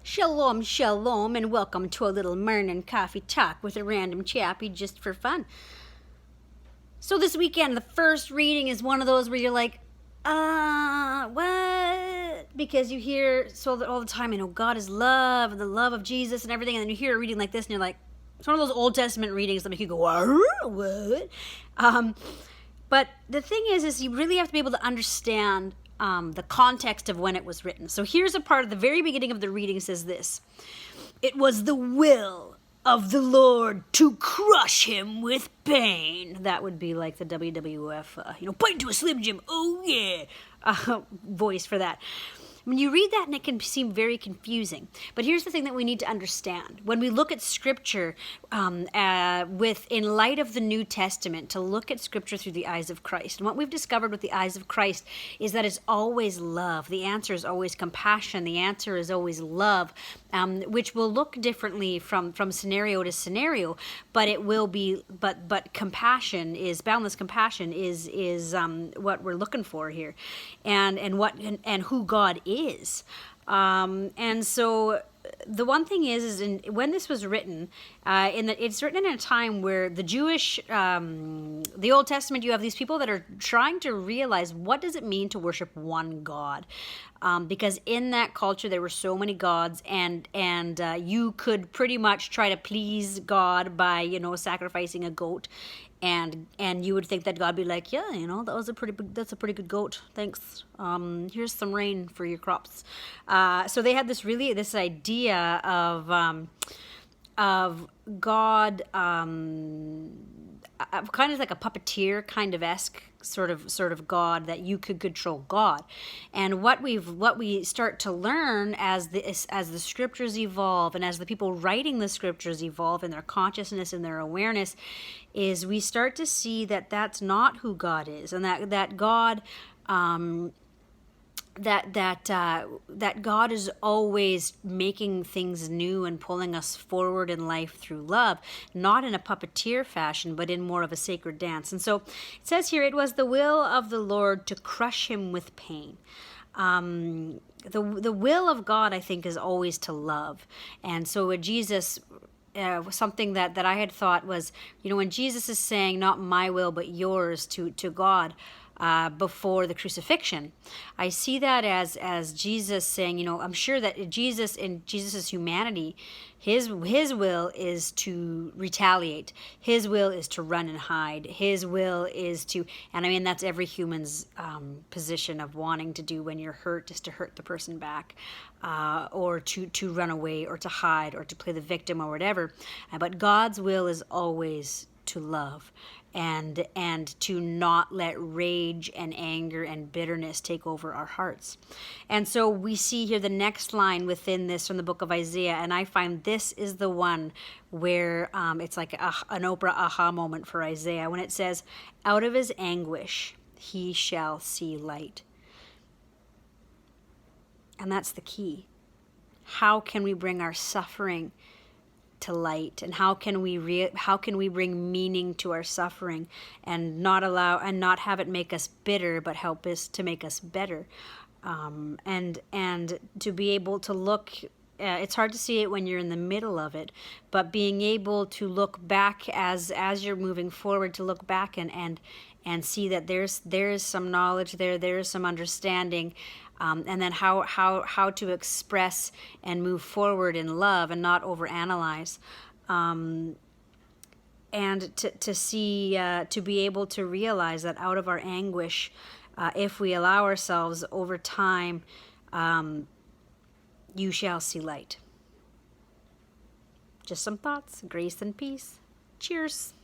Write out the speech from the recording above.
Shalom, shalom, and welcome to a little morning coffee talk with a random chappy just for fun. So this weekend, the first reading is one of those where you're like, what? Because you hear all the time, God is love, and the love of Jesus and everything, and then you hear a reading like this, and you're like, it's one of those Old Testament readings that make you go, what? But the thing is you really have to be able to understand the context of when it was written. So here's a part of the very beginning of the reading says this. It was the will of the Lord to crush him with pain. That would be like the WWF, point to a Slim Jim, oh yeah, voice for that. When you read that, and it can seem very confusing. But here's the thing that we need to understand. When we look at Scripture in light of the New Testament, to look at Scripture through the eyes of Christ. And what we've discovered with the eyes of Christ is that it's always love. The answer is always compassion. The answer is always love, which will look differently from scenario to scenario. But it will be. But compassion is boundless. Compassion is what we're looking for here, and who God is. And so the one thing is when this was written, it's written in a time where the Jewish, the Old Testament, you have these people that are trying to realize what does it mean to worship one God. Because in that culture there were so many gods, and you could pretty much try to please God by sacrificing a goat, and you would think that God would be like, yeah, that's a pretty good goat, thanks, here's some rain for your crops. So they had this idea of God, kind of like a puppeteer kind of esque sort of God, that you could control God. And what we start to learn as the scriptures evolve, and as the people writing the scriptures evolve in their consciousness and their awareness, is we start to see that that's not who God is, and that God that God is always making things new and pulling us forward in life through love, not in a puppeteer fashion, but in more of a sacred dance. And so it says here, it was the will of the Lord to crush him with pain. The will of God, I think, is always to love. And so with Jesus, something that I had thought was, when Jesus is saying, not my will, but yours to God, before the crucifixion, I see that as Jesus saying, I'm sure that Jesus, in Jesus's humanity, his will is to retaliate. His will is to run and hide. His will is to, and I mean that's every human's position of wanting to do when you're hurt, is to hurt the person back, or to run away, or to hide, or to play the victim, or whatever. But God's will is always to love, and to not let rage and anger and bitterness take over our hearts. And so we see here the next line within this from the book of Isaiah, and I find this is the one where it's like an Oprah aha moment for Isaiah, when it says, out of his anguish he shall see light. And that's the key. How can we bring our suffering to light, and how can we bring meaning to our suffering, and not have it make us bitter, but help us to make us better, and to be able to look. It's hard to see it when you're in the middle of it, but being able to look back as you're moving forward, to look back and see that there is some knowledge there is some understanding. And then how to express and move forward in love and not overanalyze, and to see, to be able to realize that out of our anguish, if we allow ourselves over time, you shall see light. Just some thoughts, grace and peace. Cheers.